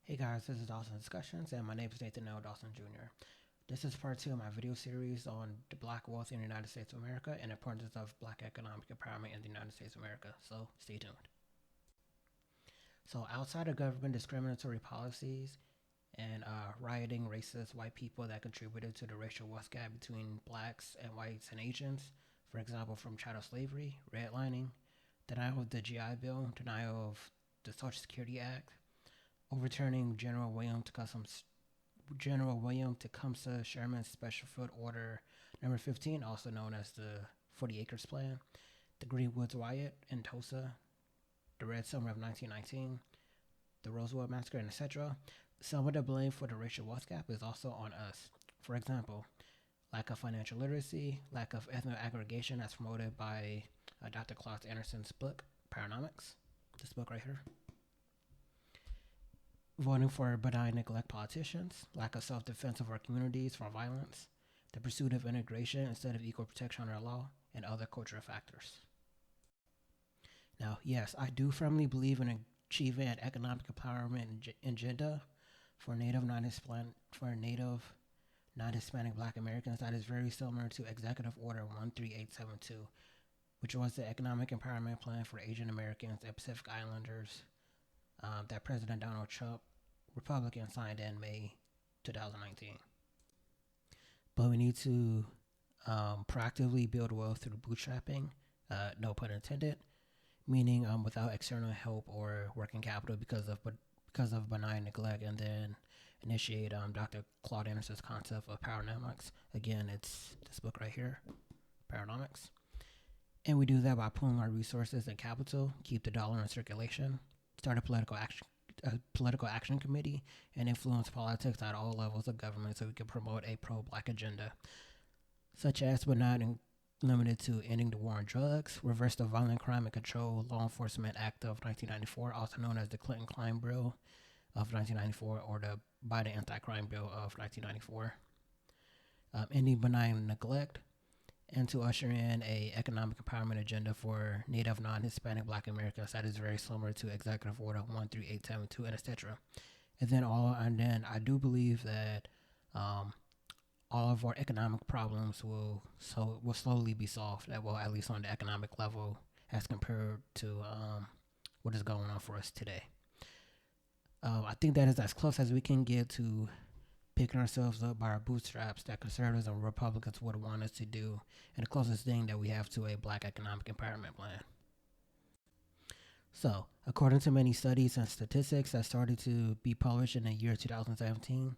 Hey guys, this is Dawson Discussions, and my name is Nathan L. Dawson Jr. This is part 2 of my video series on the black wealth in the United States of America and the importance of black economic empowerment in the United States of America. So stay tuned. So outside of government discriminatory policies and rioting racist white people that contributed to the racial wealth gap between blacks and whites and Asians, for example, from chattel slavery, redlining, denial of the GI Bill, denial of the Social Security Act, overturning General William Tecumseh Sherman's Special Field Order Number 15, also known as the 40 Acres Plan, the Greenwoods Riot in Tulsa, the Red Summer of 1919, the Roswell Massacre, and etc. Some of the blame for the racial wealth gap is also on us. For example, lack of financial literacy, lack of ethnic aggregation as promoted by Dr. Klaus Anderson's book, Paranomics, this book right here. Voting for benign neglect politicians, lack of self-defense of our communities from violence, the pursuit of integration instead of equal protection under law, and other cultural factors. Now, yes, I do firmly believe in achieving an economic empowerment agenda for Native non-Hispanic Black Americans that is very similar to Executive Order 13872, which was the economic empowerment plan for Asian Americans and Pacific Islanders that President Donald Trump, Republican, signed in May 2019. But we need to proactively build wealth through bootstrapping, no pun intended, meaning without external help or working capital because of benign neglect, and then initiate Dr. Claude Anderson's concept of Paranomics. Again, it's this book right here, Paranomics. And we do that by pooling our resources and capital, keep the dollar in circulation, start a political action committee, and influence politics at all levels of government so we can promote a pro-black agenda, such as but not limited to ending the war on drugs, reverse the Violent Crime and Control Law Enforcement Act of 1994, also known as the Clinton-Klein Bill of 1994 or the Biden Anti-Crime Bill of 1994, ending benign neglect, and to usher in a economic empowerment agenda for Native non-Hispanic Black Americans that is very similar to Executive Order 13872 and etc. And then I do believe that all of our economic problems will slowly be solved. Well, at least on the economic level, as compared to what is going on for us today. I think that is as close as we can get to picking ourselves up by our bootstraps that conservatives and Republicans would want us to do, and the closest thing that we have to a black economic empowerment plan. So, according to many studies and statistics that started to be published in the year 2017,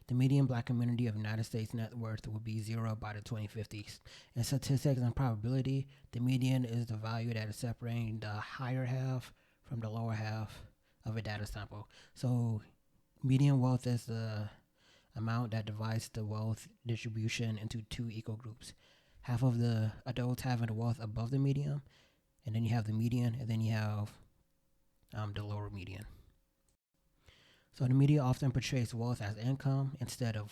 the median black community of United States net worth will be zero by the 2050s. In statistics and probability, the median is the value that is separating the higher half from the lower half of a data sample. So, median wealth is the amount that divides the wealth distribution into two equal groups. Half of the adults having the wealth above the median, and then you have the median, and then you have the lower median. So the media often portrays wealth as income instead of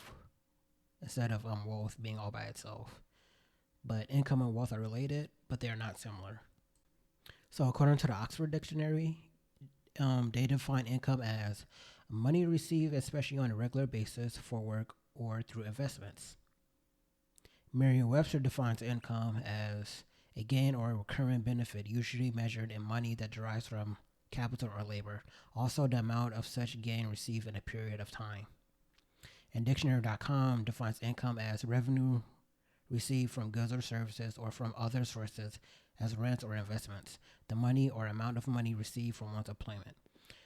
wealth being all by itself. But income and wealth are related, but they are not similar. So according to the Oxford Dictionary, they define income as money received, especially on a regular basis, for work or through investments. Merriam-Webster defines income as a gain or a recurring benefit, usually measured in money that derives from capital or labor, also the amount of such gain received in a period of time. And dictionary.com defines income as revenue received from goods or services or from other sources as rent or investments, the money or amount of money received from one's employment.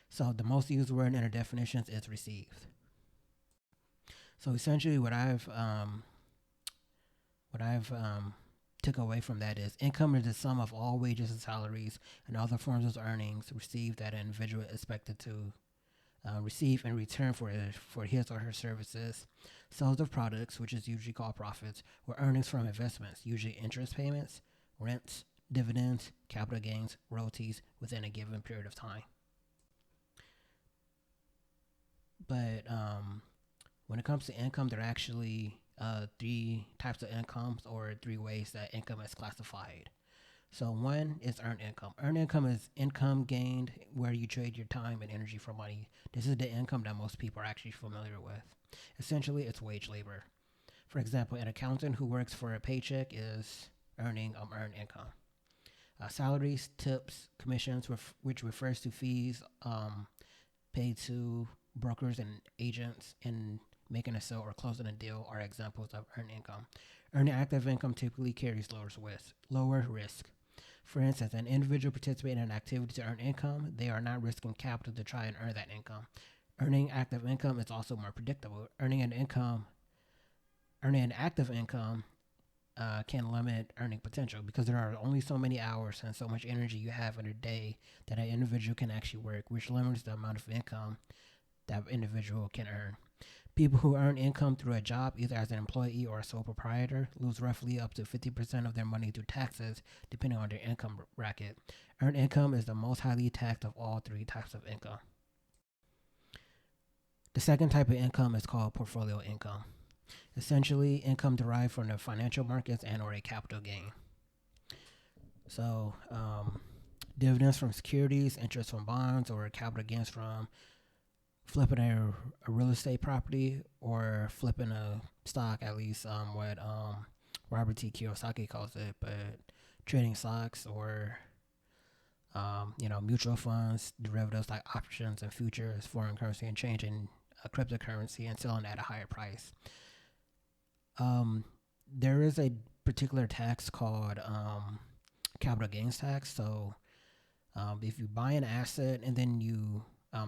So the most used word in the definitions is received. So essentially what I've took away from that is income is the sum of all wages and salaries and other forms of earnings received that an individual is expected to receive in return for his or her services, sales of products, which is usually called profits, or earnings from investments, usually interest payments, rents, dividends, capital gains, royalties within a given period of time. But when it comes to income, there are actually three types of incomes or three ways that income is classified. So one is earned income. Earned income is income gained where you trade your time and energy for money. This is the income that most people are actually familiar with. Essentially, it's wage labor. For example, an accountant who works for a paycheck is earning earned income. Salaries, tips, commissions, which refers to fees paid to brokers and agents in making a sale or closing a deal, are examples of earned income. Earning active income typically carries lower risk. For instance, an individual participating in an activity to earn income, they are not risking capital to try and earn that income. Earning active income is also more predictable. Earning an active income can limit earning potential because there are only so many hours and so much energy you have in a day that an individual can actually work, which limits the amount of income that individual can earn. People who earn income through a job, either as an employee or a sole proprietor, lose roughly up to 50% of their money through taxes, depending on their income bracket. Earned income is the most highly taxed of all three types of income. The second type of income is called portfolio income. Essentially, income derived from the financial markets and or a capital gain. So, dividends from securities, interest from bonds, or capital gains from flipping a real estate property or flipping a stock, at least what Robert T. Kiyosaki calls it, but trading stocks or mutual funds, derivatives like options and futures, foreign currency, and changing cryptocurrency and selling at a higher price. There is a particular tax called capital gains tax. So if you buy an asset and then you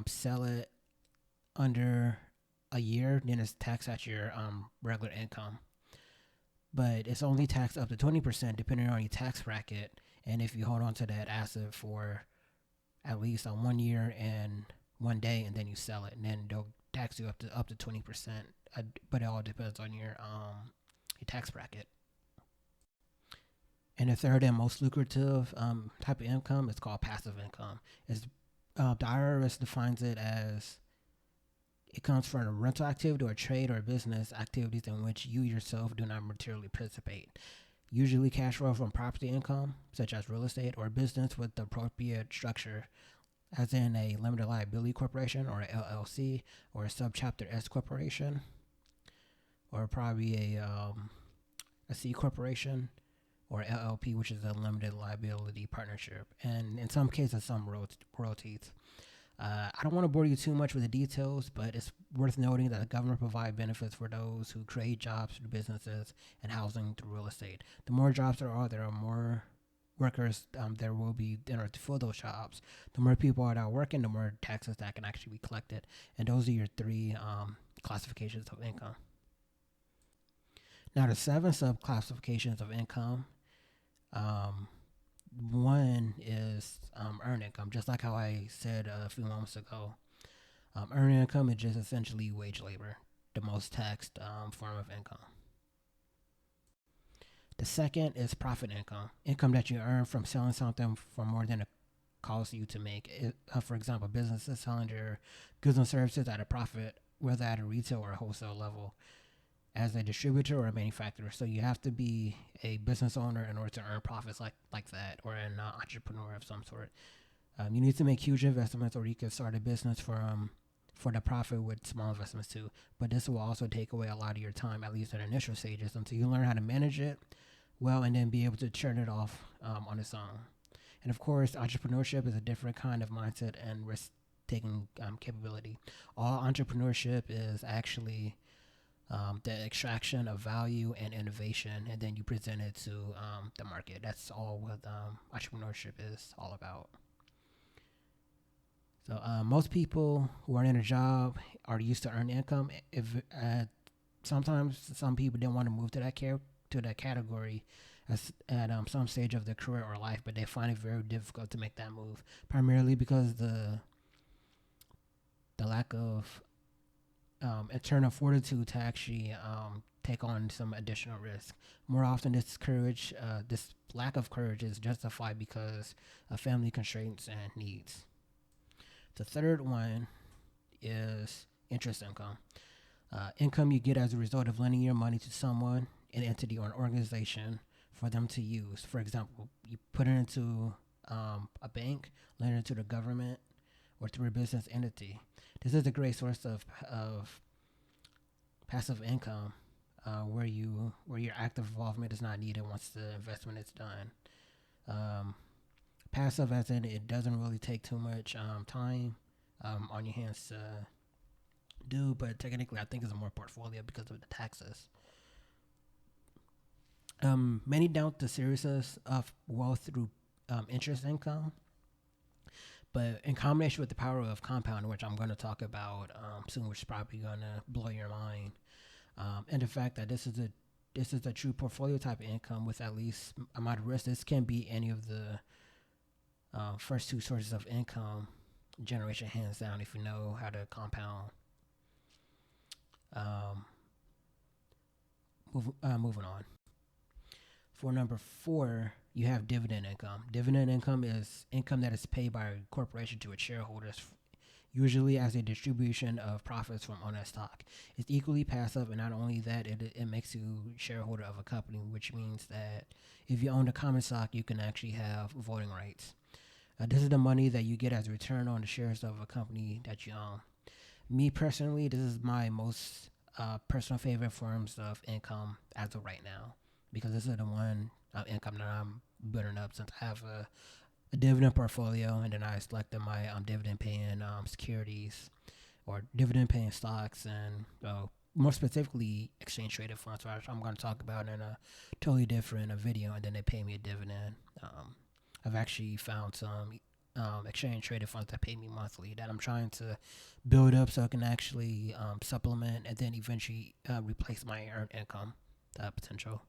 sell it under a year, then it's taxed at your regular income. But it's only taxed up to 20% depending on your tax bracket. And if you hold on to that asset for at least 1 year and 1 day, and then you sell it, and then they'll tax you up to 20%. But it all depends on your tax bracket. And the third and most lucrative type of income is called passive income. The IRS defines it as it comes from a rental activity or trade or business activities in which you yourself do not materially participate. Usually cash flow from property income, such as real estate, or business with the appropriate structure, as in a limited liability corporation or a LLC or a subchapter S corporation, or probably a C corporation or LLP, which is a limited liability partnership, and in some cases, some royalties. I don't want to bore you too much with the details, but it's worth noting that the government provides benefits for those who create jobs through businesses and housing through real estate. The more jobs there are more workers there will be in order to fill those jobs. The more people are out working, the more taxes that can actually be collected. And those are your three classifications of income. Now, the 7 subclassifications of income. One is earned income, just like how I said a few moments ago. Earned income is just essentially wage labor, the most taxed form of income. The second is profit income that you earn from selling something for more than it costs you to make. For example, businesses selling their goods and services at a profit, whether at a retail or a wholesale level, as a distributor or a manufacturer. So you have to be a business owner in order to earn profits like that, or an entrepreneur of some sort. You need to make huge investments, or you can start a business for the profit with small investments too. But this will also take away a lot of your time, at least in initial stages, until you learn how to manage it well and then be able to turn it off on its own. And of course, entrepreneurship is a different kind of mindset and risk-taking capability. All entrepreneurship is actually the extraction of value and innovation, and then you present it to the market. That's all what entrepreneurship is all about. So most people who are in a job are used to earn income. If sometimes some people didn't want to move to that category at some stage of their career or life, but they find it very difficult to make that move, primarily because the lack of internal fortitude to actually take on some additional risk. More often, this lack of courage is justified because of family constraints and needs. The third one is interest income. Income you get as a result of lending your money to someone, an entity, or an organization for them to use. For example, you put it into a bank, lend it to the government, or through a business entity. This is a great source of passive income where your active involvement is not needed once the investment is done. Passive as in it doesn't really take too much time on your hands to do, but technically I think it's a more portfolio because of the taxes. Many doubt the seriousness of wealth through interest income, but in combination with the power of compounding, which I'm going to talk about soon, which is probably going to blow your mind, and the fact that this is a true portfolio type of income with at least amount of risk. This can be any of the first two sources of income generation, hands down, if you know how to compound. Moving on. For number 4, you have dividend income. Dividend income is income that is paid by a corporation to its shareholders, usually as a distribution of profits from owning stock. It's equally passive, and not only that, it makes you shareholder of a company, which means that if you own the common stock, you can actually have voting rights. This is the money that you get as a return on the shares of a company that you own. Me personally, this is my most personal favorite forms of income as of right now, because this is the one income that I'm building up since I have a dividend portfolio, and then I selected my dividend paying securities or dividend paying stocks, and more specifically exchange traded funds, which I'm going to talk about in a totally different video, and then they pay me a dividend. I've actually found some exchange traded funds that pay me monthly that I'm trying to build up so I can actually supplement and then eventually replace my earned income potential.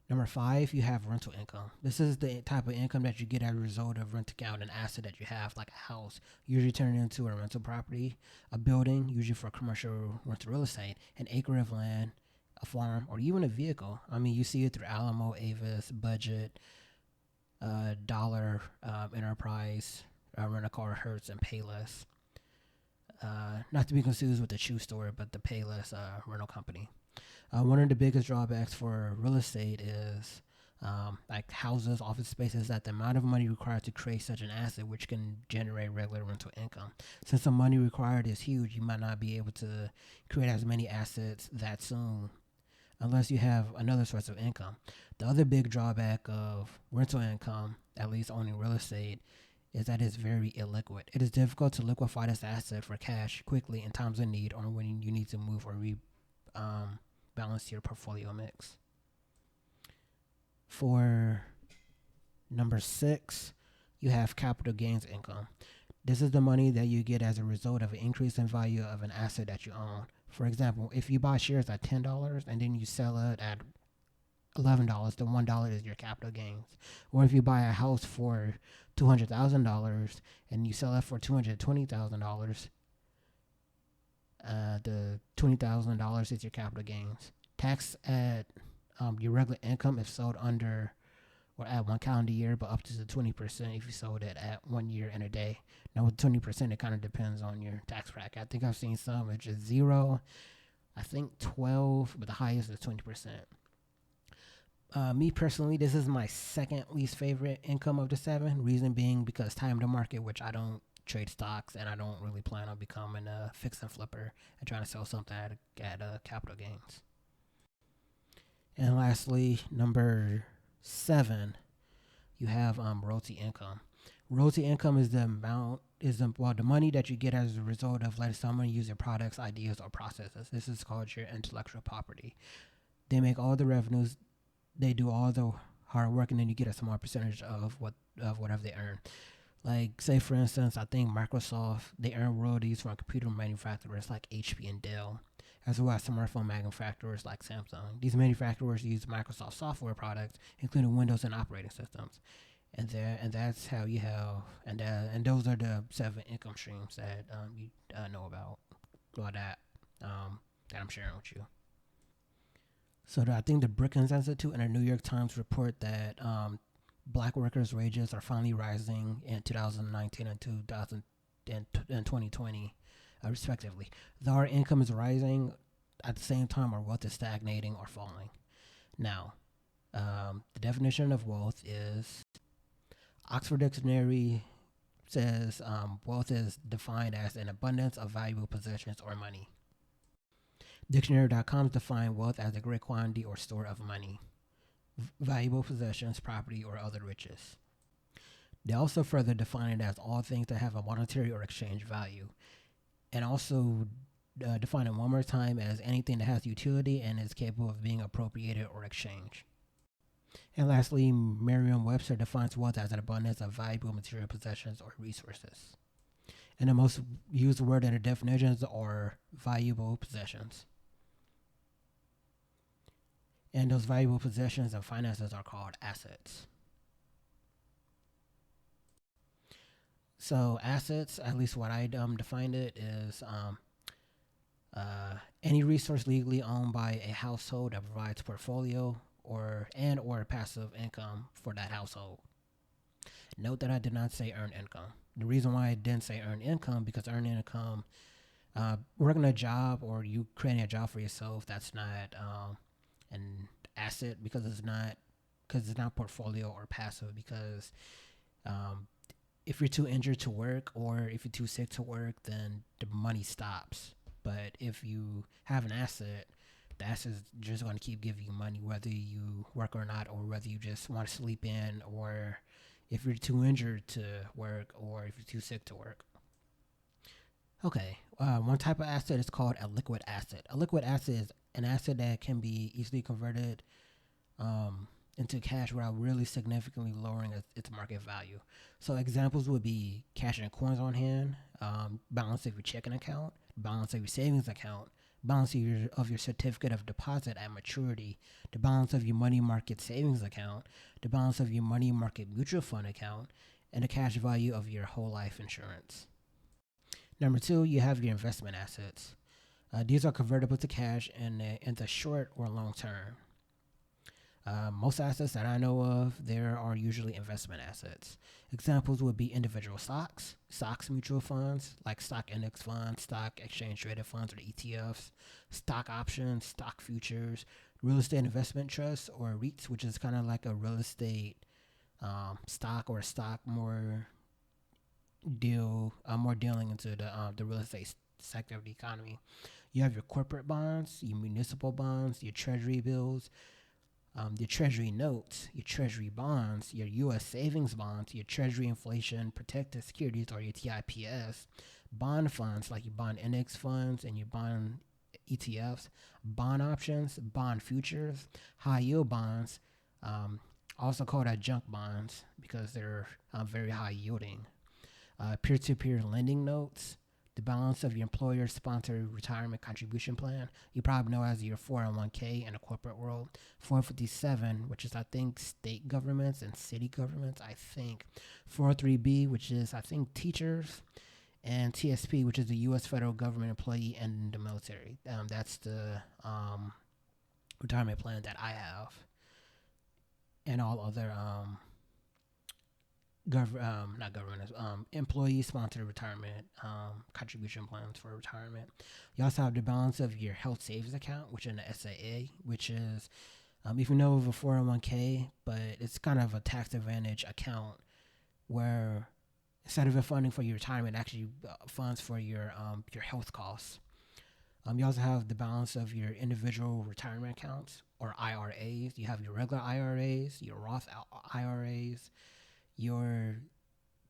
Number 5, you have rental income. This is the type of income that you get as a result of renting out an asset that you have, like a house, usually turn it into a rental property, a building, usually for commercial rental real estate, an acre of land, a farm, or even a vehicle. I mean, you see it through Alamo, Avis, Budget, Dollar, Enterprise, Rent-A-Car, Hertz, and Payless. Not to be confused with the shoe store, but the Payless rental company. One of the biggest drawbacks for real estate is like houses, office spaces, that the amount of money required to create such an asset, which can generate regular rental income. Since the money required is huge, you might not be able to create as many assets that soon unless you have another source of income. The other big drawback of rental income, at least owning real estate, is that it's very illiquid. It is difficult to liquefy this asset for cash quickly in times of need or when you need to move or balance your portfolio mix. For number 6, you have capital gains income. This is the money that you get as a result of an increase in value of an asset that you own. For example, if you buy shares at $10 and then you sell it at $11, the $1 is your capital gains. Or if you buy a house for $200,000 and you sell it for $220,000, the $20,000 is your capital gains. Tax at your regular income if sold under or at 1 calendar year, but up to the 20% if you sold it at 1 year and a day. Now with 20%, it kind of depends on your tax bracket. I think I've seen some which is 0, I think 12, but the highest is 20%. Me personally, this is my second least favorite income of the 7. Reason being because time to market, which I don't trade stocks and I don't really plan on becoming a fix and flipper and trying to sell something at capital gains. And lastly, number 7, you have royalty income. Royalty income is the money that you get as a result of letting someone use your products, ideas, or processes. This is called your intellectual property. They make all the revenues, they do all the hard work, and then you get a small percentage of whatever they earn. Like, say for instance, I think Microsoft, they earn royalties from computer manufacturers like HP and Dell, as well as smartphone manufacturers like Samsung. These manufacturers use Microsoft software products, including Windows and operating systems. And that's how you have, and those are the 7 income streams that you know about, or that I'm sharing with you. So I think the Brookings Institute and the New York Times report that black workers' wages are finally rising in 2019 and 2020, respectively. Though our income is rising, at the same time our wealth is stagnating or falling. Now, The definition of wealth is Oxford Dictionary says wealth is defined as an abundance of valuable possessions or money. Dictionary.com defines wealth as a great quantity or store of money, valuable possessions, property, or other riches. They also further define it as all things that have a monetary or exchange value, and also define it one more time as anything that has utility and is capable of being appropriated or exchanged. And lastly, Merriam-Webster defines wealth as an abundance of valuable material possessions or resources. And the most used word in the definitions are valuable possessions. And those valuable possessions and finances are called assets. So assets, at least what I defined it, is any resource legally owned by a household that provides portfolio or passive income for that household. Note that I did not say earned income. The reason why I didn't say earned income because earned income, working a job or you creating a job for yourself, that's not an asset because it's not portfolio or passive because if you're too injured to work or if you're too sick to work, then the money stops. But if you have an asset, the asset is just going to keep giving you money whether you work or not, or whether you just want to sleep in, or if you're too injured to work, or if you're too sick to work. Okay, one type of asset is called a liquid asset. A liquid asset is an asset that can be easily converted into cash without really significantly lowering its market value. So examples would be cash and coins on hand, balance of your checking account, balance of your savings account, balance of your certificate of deposit at maturity, the balance of your money market savings account, the balance of your money market mutual fund account, and the cash value of your whole life insurance. Number 2, you have your investment assets. These are convertible to cash in the short or long term. Most assets that I know of, there are usually investment assets. Examples would be individual stocks mutual funds like stock index funds, stock exchange traded funds or ETFs, stock options, stock futures, real estate investment trusts or REITs, which is kind of like a real estate stock or stock more dealing into the real estate sector of the economy. You have your corporate bonds, your municipal bonds, your treasury bills, your treasury notes, your treasury bonds, your U.S. savings bonds, your treasury inflation protected securities or your TIPS, bond funds like your bond index funds and your bond ETFs, bond options, bond futures, high yield bonds, also called junk bonds because they're very high yielding, peer-to-peer lending notes, the balance of your employer-sponsored retirement contribution plan. You probably know as your 401k in the corporate world. 457, which is, I think, state governments and city governments, I think. 403b, which is, I think, teachers. And TSP, which is the U.S. federal government employee and the military. That's the retirement plan that I have. And all other employee-sponsored retirement contribution plans for retirement. You also have the balance of your health savings account, which is an SAA, which is, if you know of a 401k, but it's kind of a tax advantage account where instead of it funding for your retirement, it actually funds for your health costs. You also have the balance of your individual retirement accounts or IRAs. You have your regular IRAs, your Roth IRAs, your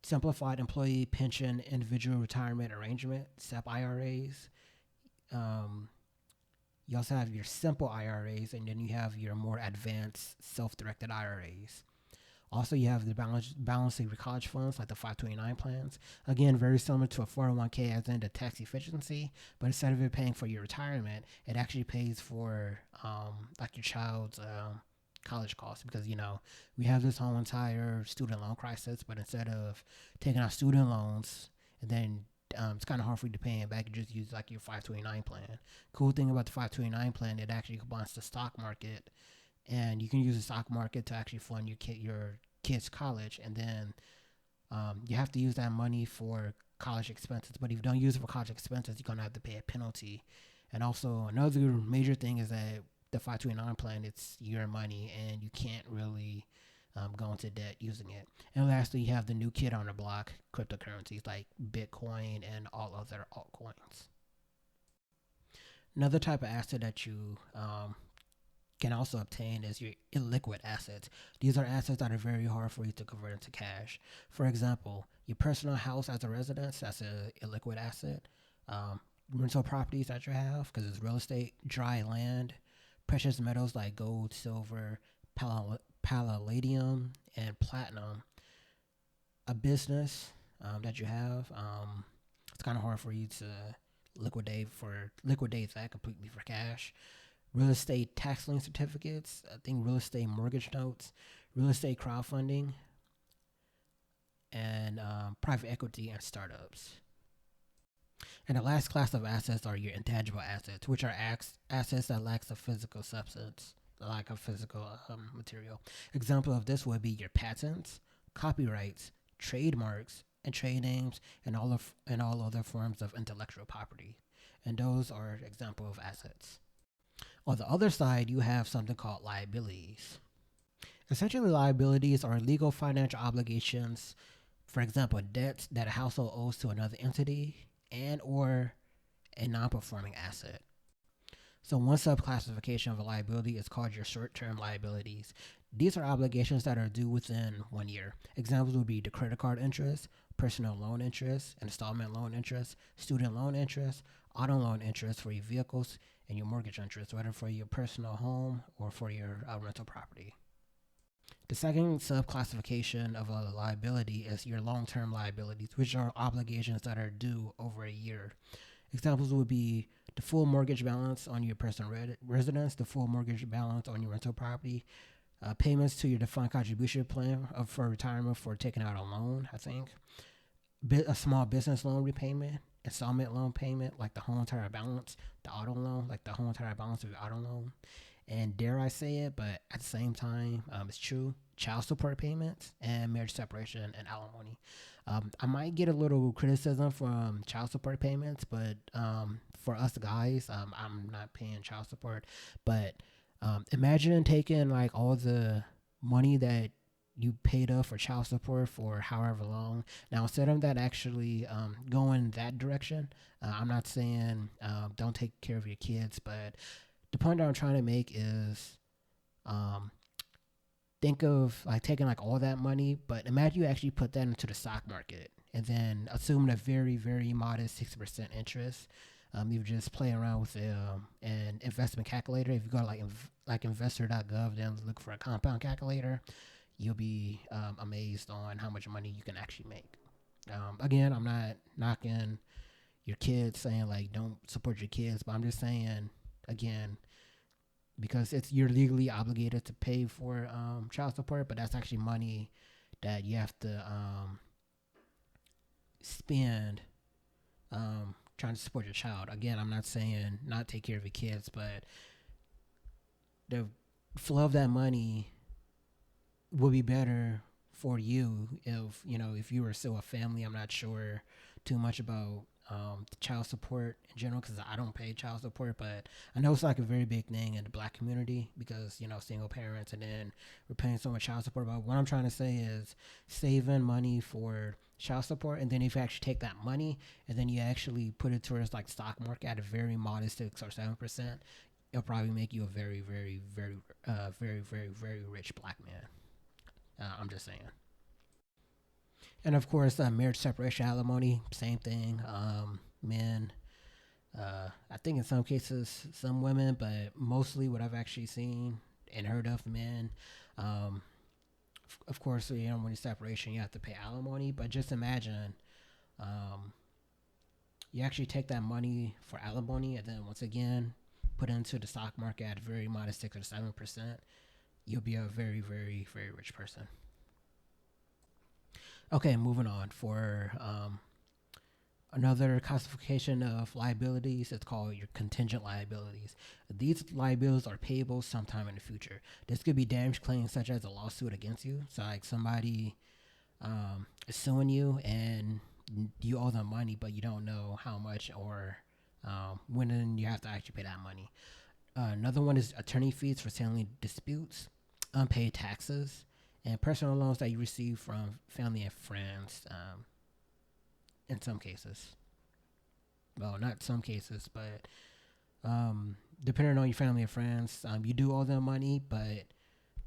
Simplified Employee Pension Individual Retirement Arrangement, SEP IRAs. You also have your simple IRAs, and then you have your more advanced self-directed IRAs. Also, you have the balance of your college funds, like the 529 plans. Again, very similar to a 401k as in the tax efficiency, but instead of it paying for your retirement, it actually pays for like your child's college costs, because we have this whole entire student loan crisis, but instead of taking out student loans and then it's kind of hard for you to pay it back, you just use like your 529 plan. Cool thing about the 529 plan, it actually combines the stock market, and you can use the stock market to actually fund your kid's college, and then you have to use that money for college expenses. But if you don't use it for college expenses, you're gonna have to pay a penalty. And also another major thing is that the 529 plan, it's your money and you can't really go into debt using it. And lastly, you have the new kid on the block, cryptocurrencies like Bitcoin and all other altcoins. Another type of asset that you can also obtain is your illiquid assets. These are assets that are very hard for you to convert into cash. For example, your personal house as a residence, that's an illiquid asset. Rental properties that you have, because it's real estate, dry land, precious metals like gold, silver, palladium, and platinum. A business that you have, it's kind of hard for you to liquidate that completely for cash. Real estate tax lien certificates, I think real estate mortgage notes, real estate crowdfunding, and private equity and startups. And the last class of assets are your intangible assets, which are assets that lack a physical substance, like a physical material. Example of this would be your patents, copyrights, trademarks, and trade names, and all other forms of intellectual property. And those are example of assets. On the other side, you have something called liabilities. Essentially, liabilities are legal financial obligations, for example, debts that a household owes to another entity and or a non-performing asset. So one subclassification of a liability is called your short-term liabilities. These are obligations that are due within 1 year. Examples would be the credit card interest, personal loan interest, installment loan interest, student loan interest, auto loan interest for your vehicles, and your mortgage interest, whether for your personal home or for your rental property. The second subclassification of a liability is your long-term liabilities, which are obligations that are due over a year. Examples would be the full mortgage balance on your personal residence, the full mortgage balance on your rental property, payments to your defined contribution plan for retirement for taking out a loan, I think, a small business loan repayment, installment loan payment, like the whole entire balance, the auto loan, like the whole entire balance of your auto loan. And dare I say it, but at the same time, it's true, child support payments and marriage separation and alimony. I might get a little criticism from child support payments, but for us guys, I'm not paying child support. But imagine taking like all the money that you paid up for child support for however long. Now, instead of that actually going that direction, I'm not saying don't take care of your kids, but the point that I'm trying to make is think of like taking like all that money, but imagine you actually put that into the stock market and then assuming a very, very modest 6% interest. You just play around with an investment calculator. If you go to like investor.gov, then look for a compound calculator, you'll be amazed on how much money you can actually make. Again, I'm not knocking your kids, saying like don't support your kids, but I'm just saying, again, because you're legally obligated to pay for child support, but that's actually money that you have to spend trying to support your child. Again, I'm not saying not take care of your kids, but the flow of that money would be better for you if you were still a family. I'm not sure too much about the child support in general, because I don't pay child support, but I know it's like a very big thing in the black community because single parents, and then we're paying so much child support. But what I'm trying to say is saving money for child support, and then if you actually take that money and then you actually put it towards like stock market at a very modest 6 or 7%, it'll probably make you a very, very, very, very, very, very rich black man. I'm just saying. And of course, marriage separation, alimony, same thing. Men, I think in some cases, some women, but mostly what I've actually seen and heard of, men. Of course, when you separation, you have to pay alimony. But just imagine, you actually take that money for alimony, and then once again, put it into the stock market at a very modest 6 or 7%. You'll be a very, very, very rich person. Okay, moving on. For another classification of liabilities, it's called your contingent liabilities. These liabilities are payable sometime in the future. This could be damage claims such as a lawsuit against you. So like somebody is suing you and you owe them money, but you don't know how much or when you have to actually pay that money. Another one is attorney fees for settling disputes, unpaid taxes, and personal loans that you receive from family and friends. In some cases, well, not some cases, but depending on your family and friends, you do owe them money, but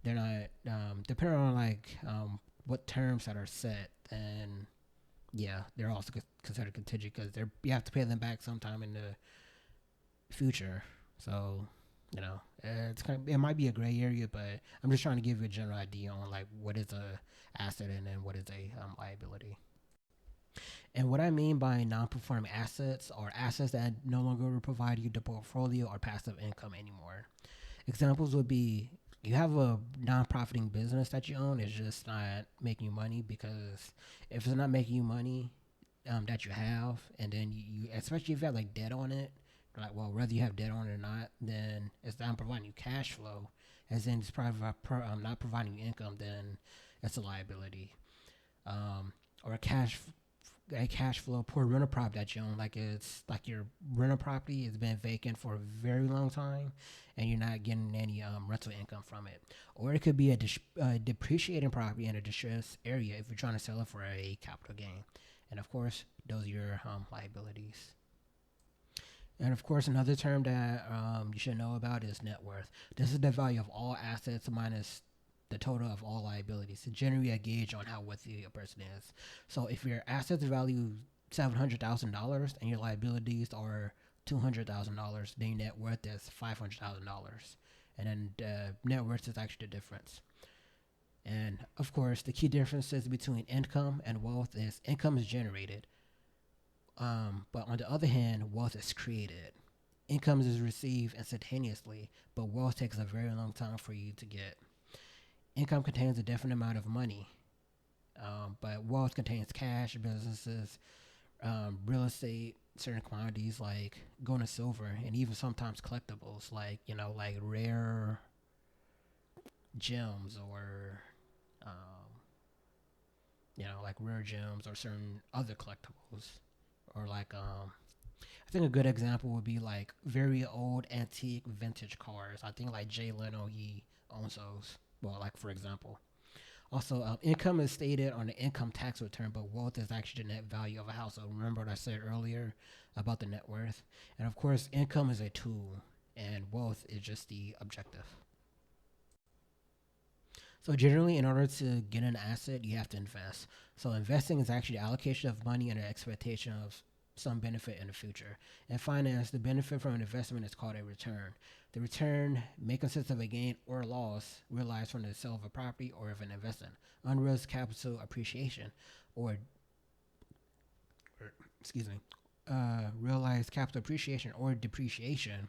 they're not depending on what terms that are set, and yeah, they're also considered contingent because you have to pay them back sometime in the future. So it might be a gray area, but I'm just trying to give you a general idea on like what is a asset and then what is a liability. And what I mean by non-performing assets are assets that no longer provide you the portfolio or passive income anymore. Examples would be you have a non-profiting business that you own, it's just not making you money because if it's not making you money that you have, and then you especially if you have like debt on it, like well whether you have debt on it or not, then it's not providing you cash flow, as in it's not providing you income, then it's a liability. Or a cash flow poor rental property that you own, like it's like your rental property has been vacant for a very long time and you're not getting any rental income from it. Or it could be a depreciating property in a distressed area if you're trying to sell it for a capital gain. And of course, those are your liabilities. And of course, another term that you should know about is net worth. This is the value of all assets minus the total of all liabilities. It's generally a gauge on how wealthy a person is. So if your assets value $700,000 and your liabilities are $200,000, then your net worth is $500,000. And then net worth is actually the difference. And of course, the key differences between income and wealth is income is generated, but on the other hand, wealth is created. Income is received instantaneously, but wealth takes a very long time for you to get. Income contains a definite amount of money, but wealth contains cash, businesses, real estate, certain commodities like gold and silver, and even sometimes collectibles like like rare gems or like rare gems or certain other collectibles or I think a good example would be like very old antique vintage cars. I think like Jay Leno he owns those. Well, like for example. Also, income is stated on the income tax return, but wealth is actually the net value of a house. So remember what I said earlier about the net worth. And of course, income is a tool, and wealth is just the objective. So generally, in order to get an asset, you have to invest. So investing is actually the allocation of money and the expectation of some benefit in the future. In finance, the benefit from an investment is called a return. The return may consist of a gain or loss realized from the sale of a property or of an investment, unrealized capital appreciation, or, or excuse me, realized capital appreciation or depreciation,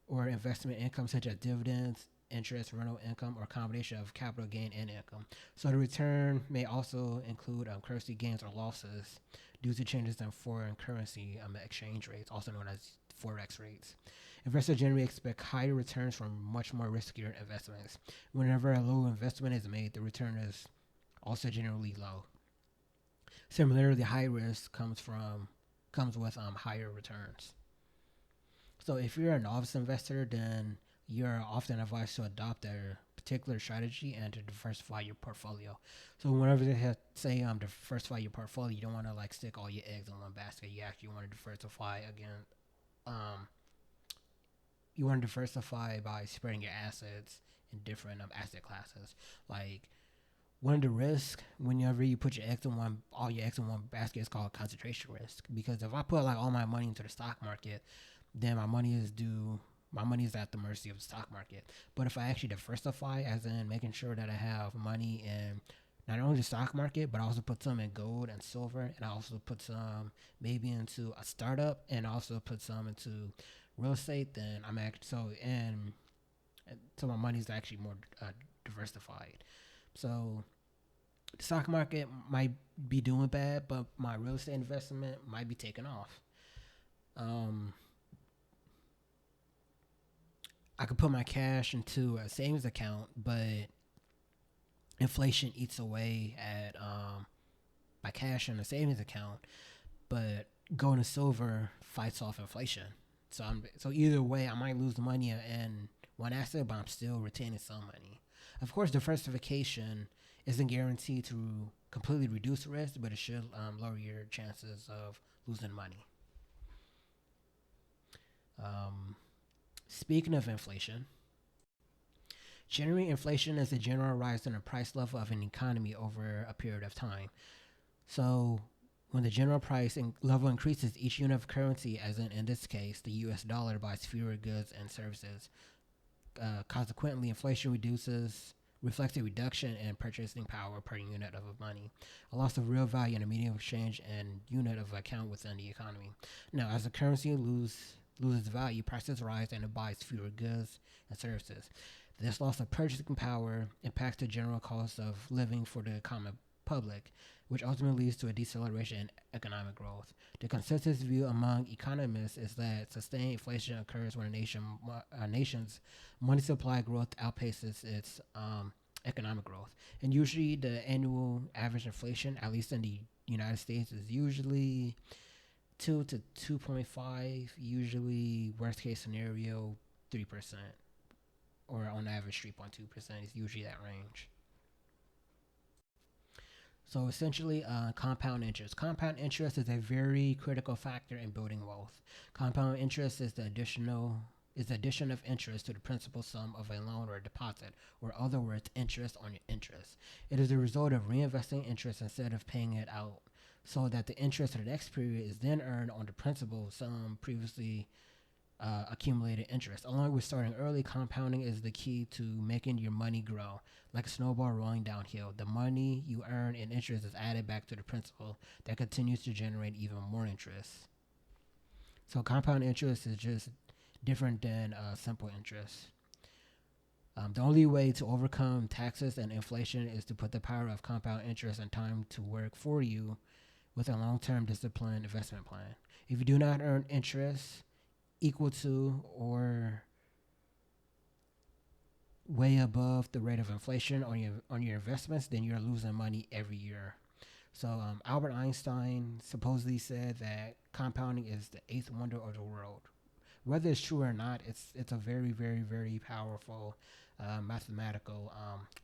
or investment income such as dividends, interest, rental income, or combination of capital gain and income. So the return may also include currency gains or losses due to changes in foreign currency exchange rates, also known as forex rates. Investors generally expect higher returns from much more riskier investments. Whenever a low investment is made, the return is also generally low. Similarly, high risk comes with higher returns. So if you're a novice investor, then you're often advised to adopt a particular strategy and to diversify your portfolio. So whenever they say diversify your portfolio, you don't want to like stick all your eggs in one basket. You actually want to diversify again. Um, you want to diversify by spreading your assets in different asset classes. Like one of the risks whenever you put all your eggs in one basket is called concentration risk. Because if I put like all my money into the stock market, then my money is at the mercy of the stock market. But if I actually diversify, as in making sure that I have money in not only the stock market, but I also put some in gold and silver, and I also put some maybe into a startup, and also put some into real estate, then I'm actually so my money is actually more diversified. So the stock market might be doing bad, but my real estate investment might be taking off. Um, I could put my cash into a savings account, but inflation eats away at my cash in a savings account. But gold and silver fights off inflation. So either way, I might lose the money in one asset, but I'm still retaining some money. Of course, diversification isn't guaranteed to completely reduce risk, but it should lower your chances of losing money. Speaking of inflation, generally inflation is a general rise in the price level of an economy over a period of time. So when the general price level increases, each unit of currency, as in this case, the US dollar, buys fewer goods and services. Consequently, inflation reflects a reduction in purchasing power per unit of money, a loss of real value in the medium of exchange and unit of account within the economy. Now, as the currency loses value, prices rise and it buys fewer goods and services. This loss of purchasing power impacts the general cost of living for the common public, which ultimately leads to a deceleration in economic growth. The consensus view among economists is that sustained inflation occurs when a nation's money supply growth outpaces its economic growth. And usually, the annual average inflation, at least in the United States, is usually 2 to 2.5. Usually, worst case scenario, 3%, or on average 3.2% is usually that range. So essentially, compound interest. Compound interest is a very critical factor in building wealth. Compound interest is the addition of interest to the principal sum of a loan or a deposit, or in other words, interest on your interest. It is the result of reinvesting interest instead of paying it out, so that the interest of the next period is then earned on the principal sum previously accumulated interest. Along with starting early, compounding is the key to making your money grow. Like a snowball rolling downhill, the money you earn in interest is added back to the principal that continues to generate even more interest. So compound interest is just different than simple interest. The only way to overcome taxes and inflation is to put the power of compound interest and time to work for you with a long-term disciplined investment plan. If you do not earn interest equal to or way above the rate of inflation on your investments, then you're losing money every year. So Albert Einstein supposedly said that compounding is the eighth wonder of the world. Whether it's true or not, it's a very, very, very powerful mathematical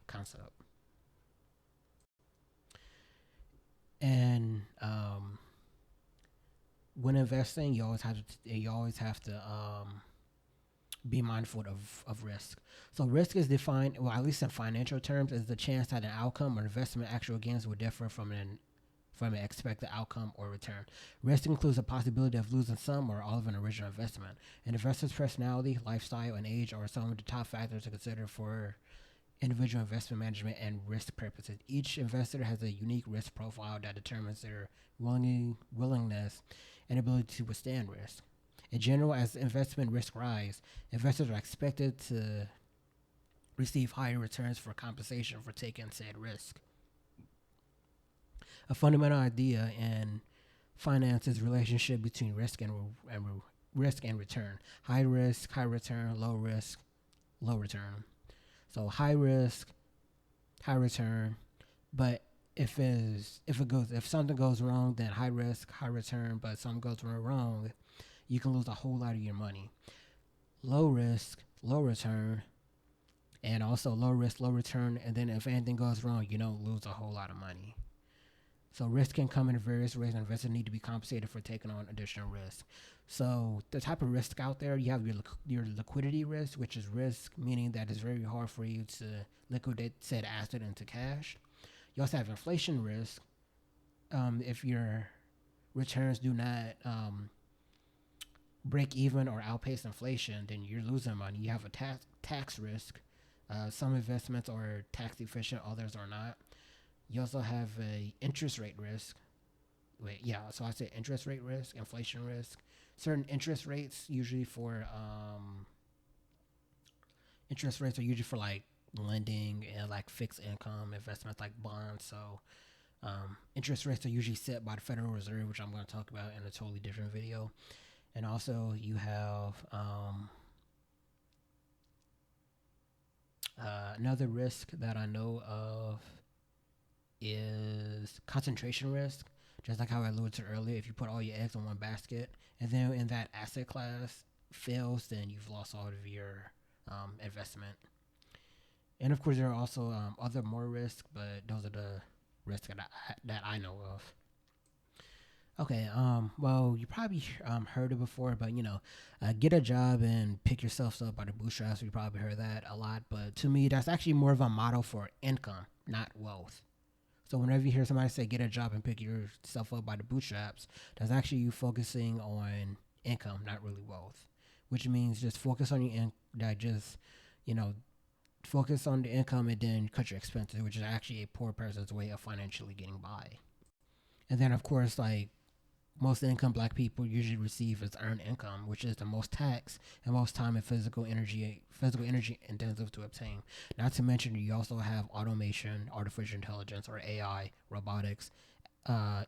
concept. And when investing, you always have to be mindful of risk. So risk is defined, well, at least in financial terms, as the chance that an outcome or investment actual gains will differ from an expected outcome or return. Risk includes the possibility of losing some or all of an original investment. An investor's personality, lifestyle, and age are some of the top factors to consider for individual investment management and risk purposes. Each investor has a unique risk profile that determines their willingness and ability to withstand risk. In general, as investment risk rise, investors are expected to receive higher returns for compensation for taking said risk. A fundamental idea in finance is relationship between risk and return. High risk, high return; low risk, low return. So high risk, high return, but if something goes wrong, then high risk, high return, but something goes wrong, you can lose a whole lot of your money. Low risk, low return, and also low risk, low return, and then if anything goes wrong, you don't lose a whole lot of money. So risk can come in various ways, and investors need to be compensated for taking on additional risk. So the type of risk out there, you have your liquidity risk, which is risk meaning that it's very hard for you to liquidate said asset into cash. You also have inflation risk. If your returns do not break even or outpace inflation, then you're losing money. You have a tax risk. Some investments are tax efficient, others are not. You also have a interest rate risk. So I said interest rate risk, inflation risk. Certain interest rates are usually for like lending and like fixed income investments like bonds. So interest rates are usually set by the Federal Reserve, which I'm going to talk about in a totally different video. And also you have another risk that I know of is concentration risk. Just like how I alluded to earlier, if you put all your eggs in one basket, and then in that asset class, fails, then you've lost all of your investment. And of course, there are also other more risks, but those are the risks that I know of. Okay. Well, you probably heard it before, but get a job and pick yourself up by the bootstraps. You probably heard that a lot, but to me, that's actually more of a model for income, not wealth. So whenever you hear somebody say get a job and pick yourself up by the bootstraps, that's actually you focusing on income, not really wealth. Which means just focus on you know, focus on the income and then cut your expenses, which is actually a poor person's way of financially getting by. And then of course, like most income black people usually receive is earned income, which is the most tax and most time and physical energy intensive to obtain. Not to mention you also have automation, artificial intelligence or AI, robotics,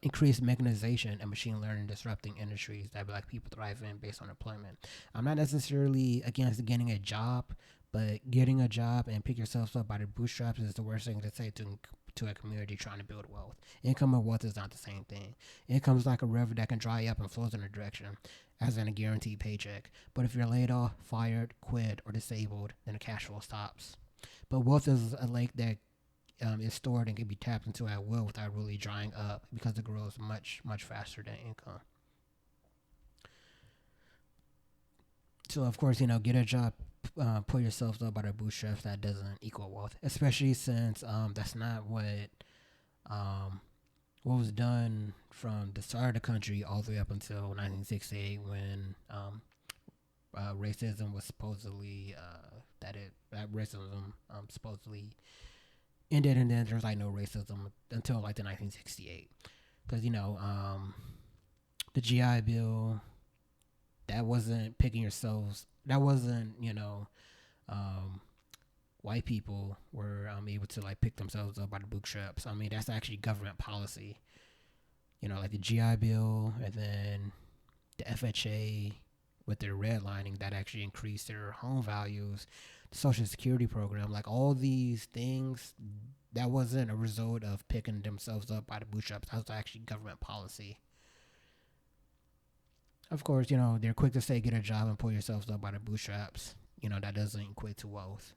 increased mechanization and machine learning disrupting industries that black people thrive in based on employment. I'm not necessarily against getting a job, but getting a job and pick yourself up by the bootstraps is the worst thing to say to a community trying to build wealth. Income and wealth is not the same thing. Income is like a river that can dry up and flows in a direction, as in a guaranteed paycheck. But if you're laid off, fired, quit, or disabled, then the cash flow stops. But wealth is a lake that is stored and can be tapped into at will without really drying up because it grows much, much faster than income. So, of course, get a job, pull yourself up by the bootstraps. That doesn't equal wealth, especially since that's not what was done from the start of the country all the way up until 1968 when racism was supposedly that racism supposedly ended, and then there's like no racism until like the 1968, because the GI Bill, that wasn't picking yourselves. That wasn't white people were able to like pick themselves up by the bootstraps. I mean, that's actually government policy. Like the GI Bill, and then the FHA with their redlining that actually increased their home values, the Social Security program, like all these things, that wasn't a result of picking themselves up by the bootstraps. That was actually government policy. Of course, they're quick to say get a job and pull yourselves up by the bootstraps. That doesn't equate to wealth.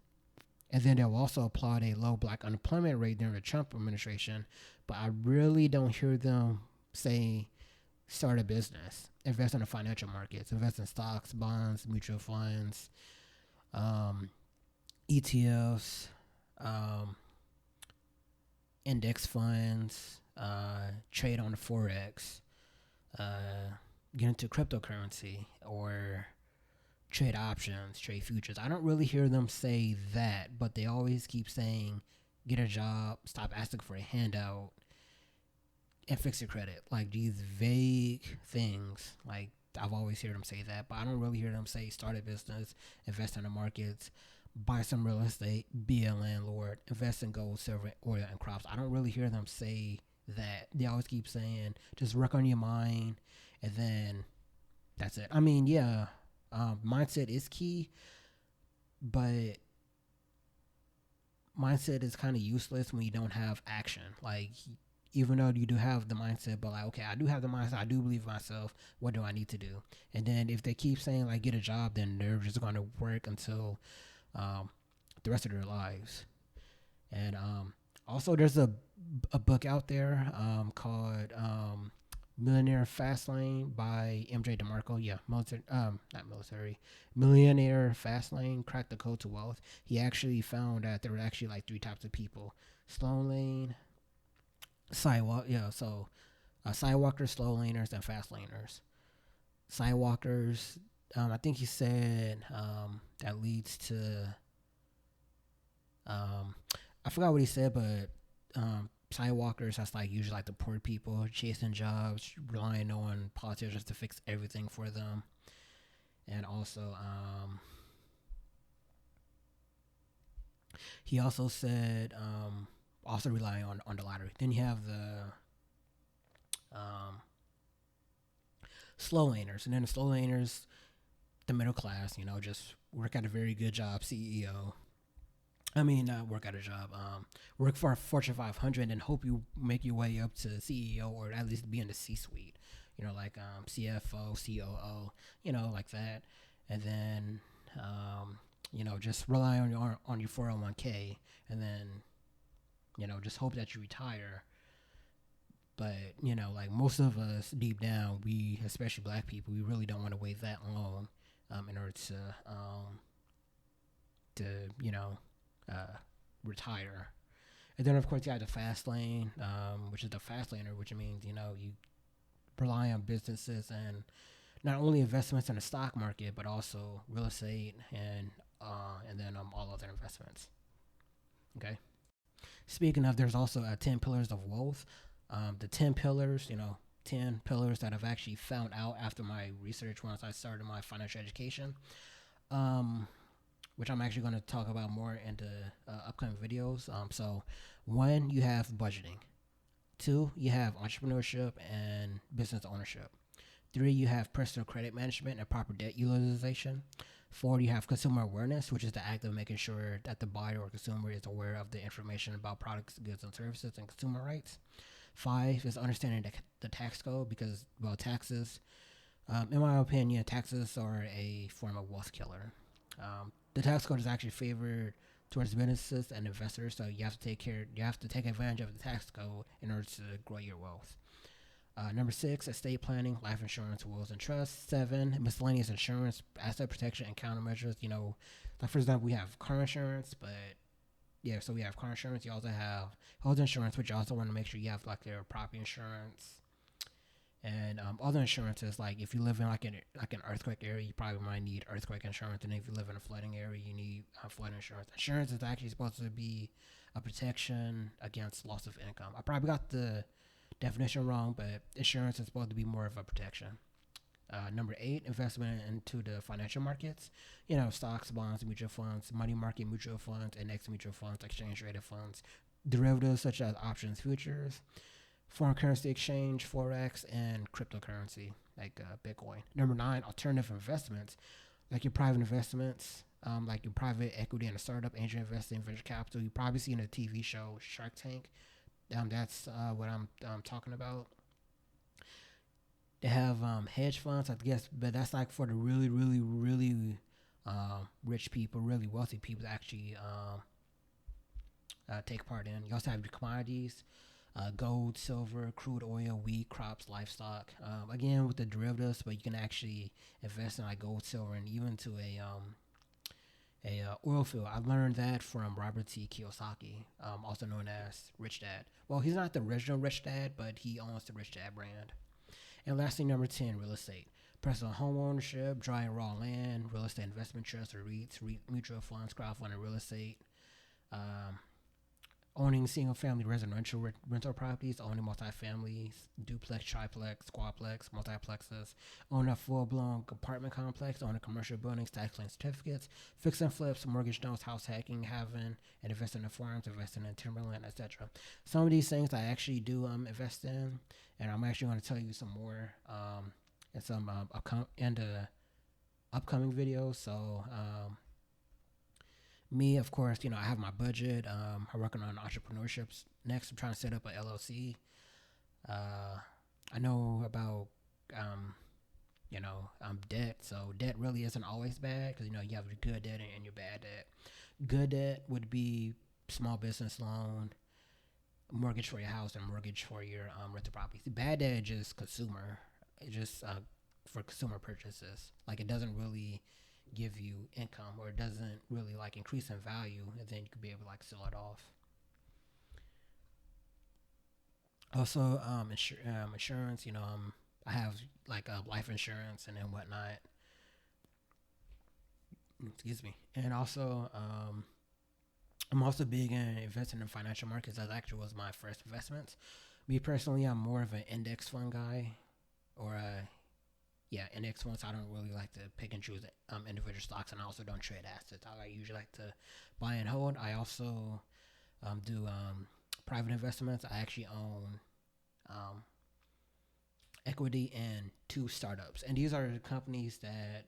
And then they'll also applaud a low black unemployment rate during the Trump administration, but I really don't hear them say start a business, invest in the financial markets, invest in stocks, bonds, mutual funds, ETFs, index funds, trade on the forex, get into cryptocurrency or trade options, trade futures. I don't really hear them say that, but they always keep saying get a job, stop asking for a handout, and fix your credit. Like these vague things. Like I've always heard them say that, but I don't really hear them say start a business, invest in the markets, buy some real estate, be a landlord, invest in gold, silver, oil, and crops. I don't really hear them say that. They always keep saying just work on your mind, and then that's it. I mean, yeah, mindset is key, but mindset is kind of useless when you don't have action. Like, even though you do have the mindset, but like, okay, I do have the mindset, I do believe in myself, what do I need to do? And then if they keep saying like get a job, then they're just going to work until the rest of their lives. And also there's a book out there called Millionaire Fastlane by MJ DeMarco. Yeah, Millionaire Fastlane, Crack the Code to Wealth. He actually found that there were actually like three types of people: slow lane, sidewalk. Yeah, so sidewalkers, slow laners, and fast laners. Sidewalkers, I think he said that leads to I forgot what he said, but sidewalkers, that's like usually like the poor people chasing jobs, relying on politicians to fix everything for them. And also he also said also relying on the lottery. Then you have the slow laners, and then the slow laners, the middle class, just work at a very good job, CEO. I mean, not work at a job. Work for a Fortune 500 and hope you make your way up to CEO or at least be in the C-suite. Like CFO, COO, like that. and then just rely on your 401k, and then just hope that you retire. But like most of us deep down, we, especially black people, we really don't want to wait that long in order to uh, retire. And then of course you have the fast lane, which is the fast laner, which means you rely on businesses and not only investments in the stock market, but also real estate and then all other investments. Okay. Speaking of, there's also 10 pillars of wealth. The 10 pillars, 10 pillars that I've actually found out after my research once I started my financial education, which I'm actually going to talk about more in the upcoming videos. So, one, you have budgeting. Two, you have entrepreneurship and business ownership. Three, you have personal credit management and proper debt utilization. Four, you have consumer awareness, which is the act of making sure that the buyer or consumer is aware of the information about products, goods, and services and consumer rights. Five is understanding the tax code because, well, taxes, in my opinion, taxes are a form of wealth killer. The tax code is actually favored towards businesses and investors, so you have to take advantage of the tax code in order to grow your wealth. Number six, estate planning, life insurance, wills, and trusts. Seven, miscellaneous insurance, asset protection, and countermeasures. Like for example, we have car insurance, but yeah, so we have car insurance. You also have health insurance, which you also want to make sure you have like your property insurance and other insurances. Like if you live in like an earthquake area, you probably might need earthquake insurance, and if you live in a flooding area, you need flood insurance. Insurance is actually supposed to be a protection against loss of income. I probably got the definition wrong, but insurance is supposed to be more of a protection. Number eight, investment into the financial markets. Stocks, bonds, mutual funds, money market mutual funds, index mutual funds, exchange traded funds, derivatives such as options, futures, foreign currency exchange, forex, and cryptocurrency like Bitcoin. Number nine, alternative investments, like your private investments, like your private equity in a startup, angel investing, venture capital. You probably seen a TV show Shark Tank. That's what I'm talking about. They have hedge funds, I guess, but that's like for the really, really, really rich people, really wealthy people to actually take part in. You also have the commodities, gold, silver, crude oil, wheat, crops, livestock. Again, with the derivatives, but you can actually invest in like gold, silver, and even to a oil field. I learned that from Robert T. Kiyosaki, also known as Rich Dad. Well, he's not the original Rich Dad, but he owns the Rich Dad brand. And lastly, number 10, real estate. Personal home ownership, dry and raw land, real estate investment trusts or REITs, mutual funds, crowdfunding real estate, um, owning single-family residential rental properties, owning multifamilies, duplex, triplex, quadplex, multiplexes, owning a full-blown apartment complex, owning commercial buildings, tax lien certificates, fix and flips, mortgage notes, house hacking, having, and investing in farms, investing in timberland, etc. Some of these things I actually do invest in, and I'm actually going to tell you some more in some upcoming videos. So me, of course, I have my budget. I'm working on entrepreneurships next. I'm trying to set up a LLC. I know about, debt. So debt really isn't always bad because, you have your good debt and your bad debt. Good debt would be small business loan, mortgage for your house, and mortgage for your rental property. Bad debt is just consumer. It's just for consumer purchases. Like it doesn't really give you income, or it doesn't really like increase in value, and then you could be able to like sell it off. Also, insurance. I have like life insurance and then whatnot. Excuse me. And also, I'm also big in investing in financial markets. That actually was my first investment. Me personally, I'm more of an index fund guy, or index funds. I don't really like to pick and choose individual stocks, and I also don't trade assets. I usually like to buy and hold. I also do private investments. I actually own equity in two startups, and these are companies that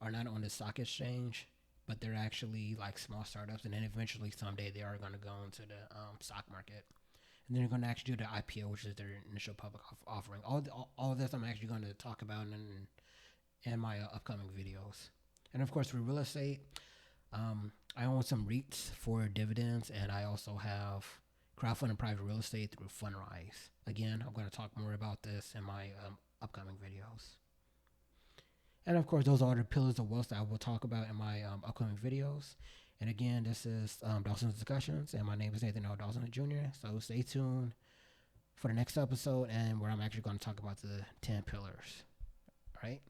are not on the stock exchange, but they're actually like small startups, and then eventually someday they are going to go into the stock market. And then they're going to actually do the IPO, which is their initial public offering. All of this I'm actually going to talk about in my upcoming videos. And of course, for real estate, I own some REITs for dividends, and I also have crowdfunding private real estate through Fundrise. Again, I'm going to talk more about this in my upcoming videos. And of course, those are the pillars of wealth that I will talk about in my upcoming videos. And again, this is Dawson's Discussions, and my name is Nathan L. Dawson Jr. So stay tuned for the next episode, and where I'm actually going to talk about the 10 pillars. All right.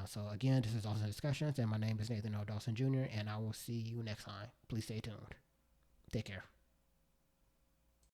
So again, this is Dawson's Discussions, and my name is Nathan L. Dawson Jr., and I will see you next time. Please stay tuned. Take care.